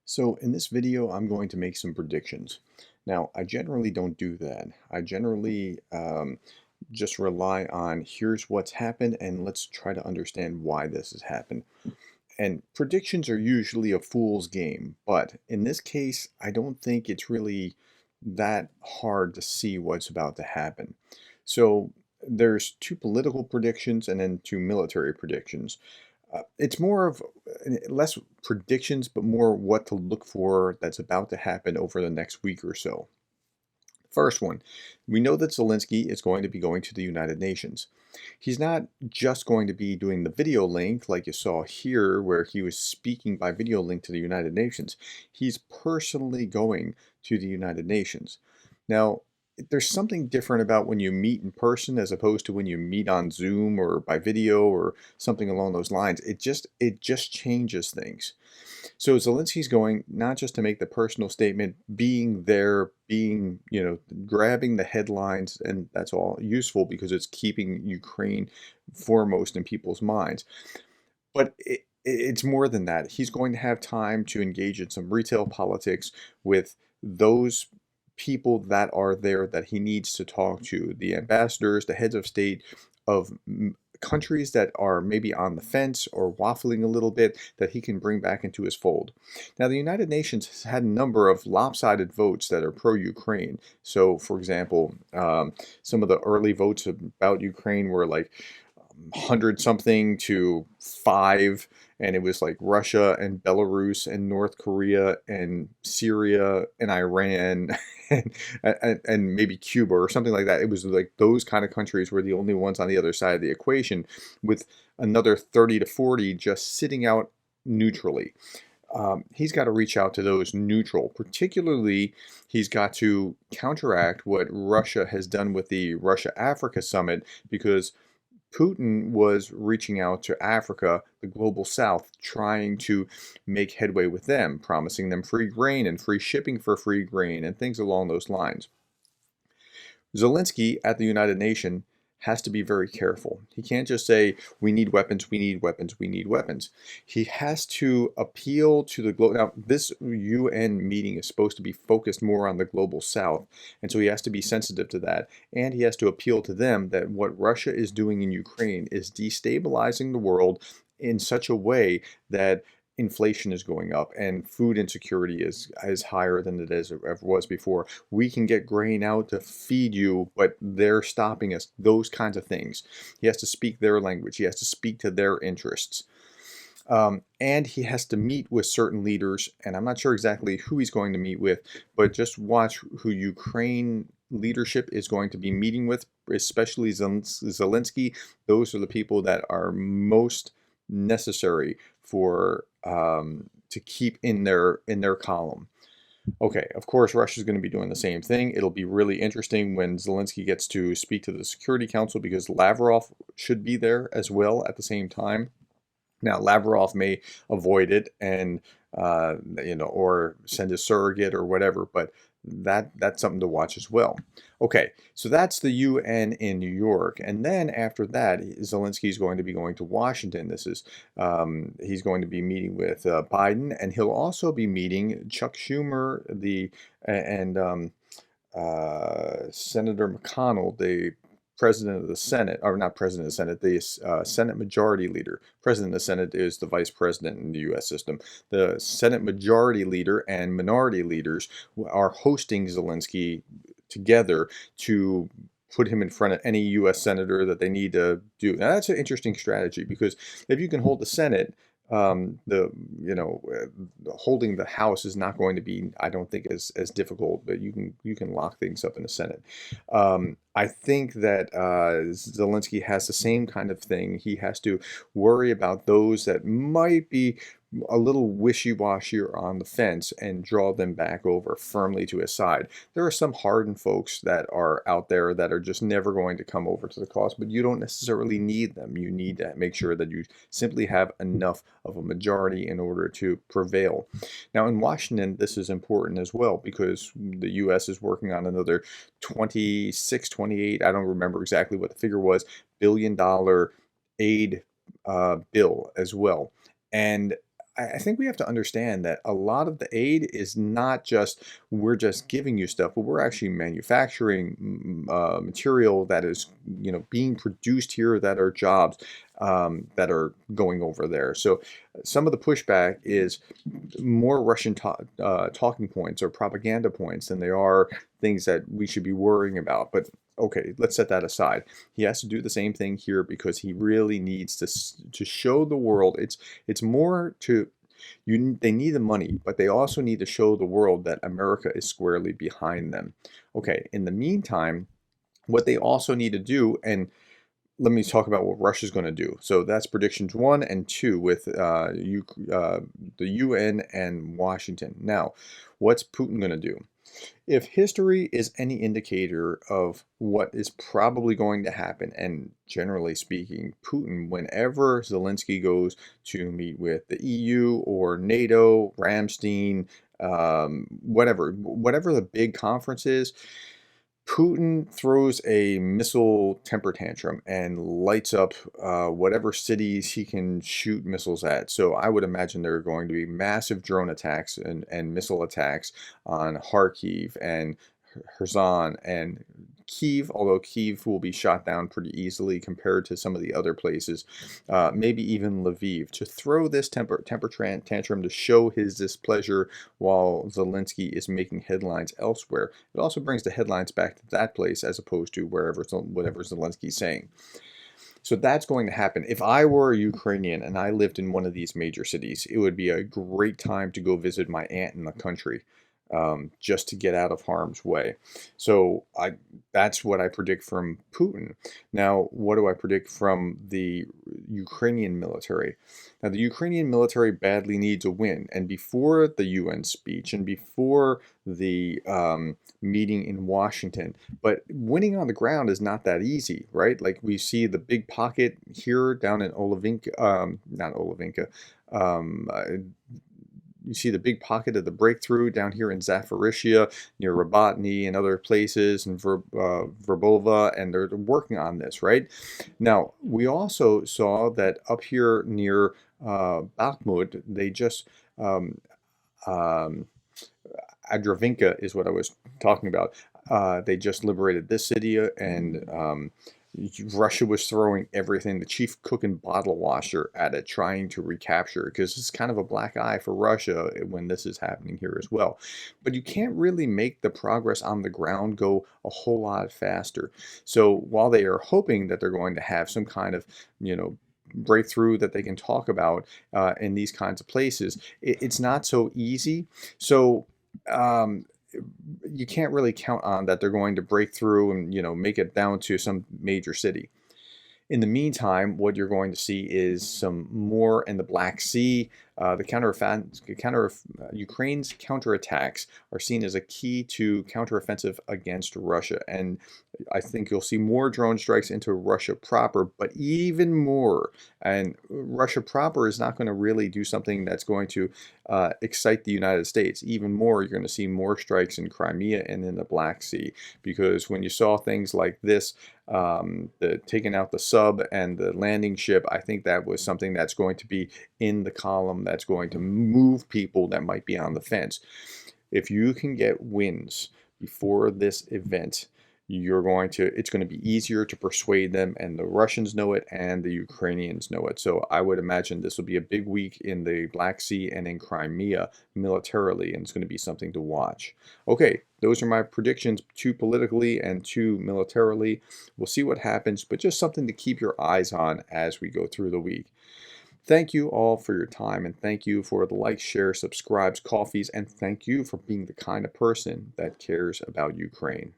So in this video, I'm going to make some predictions. Now, I generally don't do that. I generally just rely on here's what's happened and let's try to understand why this has happened. And predictions are usually a fool's game, but in this case, I don't think it's really that hard to see what's about to happen. So there's two political predictions and then two military predictions. It's more of less predictions, but more what to look for that's about to happen over the next week or so. First one, we know that Zelensky is going to be going to the United Nations. He's not just going to be doing the video link like you saw here, where he was speaking by video link to the United Nations. He's personally going to the United Nations. Now, there's something different about when you meet in person as opposed to when you meet on Zoom or by video or something along those lines. It just changes things. So Zelensky's going not just to make the personal statement, being there, grabbing the headlines, and that's all useful because it's keeping Ukraine foremost in people's minds. But it's more than that. He's going to have time to engage in some retail politics with those people that are there that he needs to talk to, the ambassadors, the heads of state of countries that are maybe on the fence or waffling a little bit that he can bring back into his fold. Now, the United Nations has had a number of lopsided votes that are pro-Ukraine. So, for example, some of the early votes about Ukraine were like 100 something to 5, and it was like Russia and Belarus and North Korea and Syria and Iran and maybe Cuba or something like that. It was like those kind of countries were the only ones on the other side of the equation, with another 30 to 40 just sitting out neutrally. He's got to reach out to those neutral. Particularly, he's got to counteract what Russia has done with the Russia-Africa summit, because Putin was reaching out to Africa, the global south, trying to make headway with them, promising them free grain and free shipping for free grain and things along those lines. Zelensky at the United Nations has to be very careful. He can't just say, we need weapons, we need weapons, we need weapons. He has to appeal to the global. Now, this UN meeting is supposed to be focused more on the global south, and so he has to be sensitive to that. And he has to appeal to them that what Russia is doing in Ukraine is destabilizing the world in such a way that inflation is going up and food insecurity is higher than it ever was before. We can get grain out to feed you, but they're stopping us. Those kinds of things. He has to speak their language. He has to speak to their interests. And he has to meet with certain leaders, and I'm not sure exactly who he's going to meet with, but just watch who Ukraine leadership is going to be meeting with, especially Zelensky. Those are the people that are most necessary for to keep in their column. Okay, of course, Russia's going to be doing the same thing. It'll be really interesting when Zelensky gets to speak to the Security Council, because Lavrov should be there as well at the same time. Now, Lavrov may avoid it and or send a surrogate or whatever, but that's something to watch as well. Okay, so that's the UN in New York, and then after that, Zelensky is going to be going to Washington. This is he's going to be meeting with Biden, and he'll also be meeting Chuck Schumer, and Senator McConnell, the president of the Senate, or not president of the Senate, the Senate Majority Leader. President of the Senate is the vice president in the U.S. system. The Senate Majority Leader and minority leaders are hosting Zelensky together to put him in front of any U.S. senator that they need to do. Now, that's an interesting strategy, because if you can hold the Senate, holding the House is not going to be, I don't think, as difficult, but you can lock things up in the Senate. I think that Zelensky has the same kind of thing. He has to worry about those that might be a little wishy-washy or on the fence and draw them back over firmly to his side. There are some hardened folks that are out there that are just never going to come over to the cause, but you don't necessarily need them. You need to make sure that you simply have enough of a majority in order to prevail. Now, in Washington, this is important as well, because the U.S. is working on another 26, 28, I don't remember exactly what the figure was, $1 billion aid bill as well. And I think we have to understand that a lot of the aid is not just we're just giving you stuff, but we're actually manufacturing material that is, being produced here that are jobs that are going over there. So some of the pushback is more Russian talking points or propaganda points than they are things that we should be worrying about. But okay, let's set that aside. He has to do the same thing here because he really needs to show the world. It's more to they need the money, but they also need to show the world that America is squarely behind them. Okay, in the meantime, what they also need to do, and let me talk about what Russia's going to do. So that's predictions 1 and 2 with the UN and Washington. Now, what's Putin going to do? If history is any indicator of what is probably going to happen, and generally speaking, Putin, whenever Zelensky goes to meet with the EU or NATO, Ramstein, whatever the big conference is, Putin throws a missile temper tantrum and lights up whatever cities he can shoot missiles at. So I would imagine there are going to be massive drone attacks and missile attacks on Kharkiv and Kherson and Kyiv, although Kyiv will be shot down pretty easily compared to some of the other places, maybe even Lviv, to throw this temper tantrum to show his displeasure while Zelensky is making headlines elsewhere. It also brings the headlines back to that place as opposed to whatever Zelensky's saying. So that's going to happen. If I were a Ukrainian and I lived in one of these major cities, it would be a great time to go visit my aunt in the country, just to get out of harm's way. So that's what I predict from Putin. Now, what do I predict from the Ukrainian military? Now, the Ukrainian military badly needs a win. And before the UN speech and before the meeting in Washington, but winning on the ground is not that easy, right? Like we see the big pocket here down in not Olavinka, um, uh, you see the big pocket of the breakthrough down here in Zaporizhia, near Rabatny and other places, and Verbova, and they're working on this, right? Now, we also saw that up here near Bakhmut, they just, um, um, Adravinka is what I was talking about. They just liberated this city, and Russia was throwing everything, the chief cook and bottle washer, at it, trying to recapture, because it's kind of a black eye for Russia when this is happening here as well. But you can't really make the progress on the ground go a whole lot faster. So while they are hoping that they're going to have some kind of, breakthrough that they can talk about in these kinds of places, it's not so easy. So um, you can't really count on that they're going to break through and make it down to some major city. In the meantime, what you're going to see is some more in the Black Sea. Ukraine's counterattacks are seen as a key to counteroffensive against Russia, and I think you'll see more drone strikes into Russia proper, but even more. And Russia proper is not going to really do something that's going to excite the United States. Even more, you're going to see more strikes in Crimea and in the Black Sea, because when you saw things like this, the taking out the sub and the landing ship, I think that was something that's going to be in the column, that's going to move people that might be on the fence. If you can get wins before this event, it's going to be easier to persuade them, and the Russians know it and the Ukrainians know it. So I would imagine this will be a big week in the Black Sea and in Crimea militarily, and it's going to be something to watch. Okay, those are my predictions, 2 politically and 2 militarily. We'll see what happens, but just something to keep your eyes on as we go through the week. Thank you all for your time, and thank you for the likes, shares, subscribes, coffees, and thank you for being the kind of person that cares about Ukraine.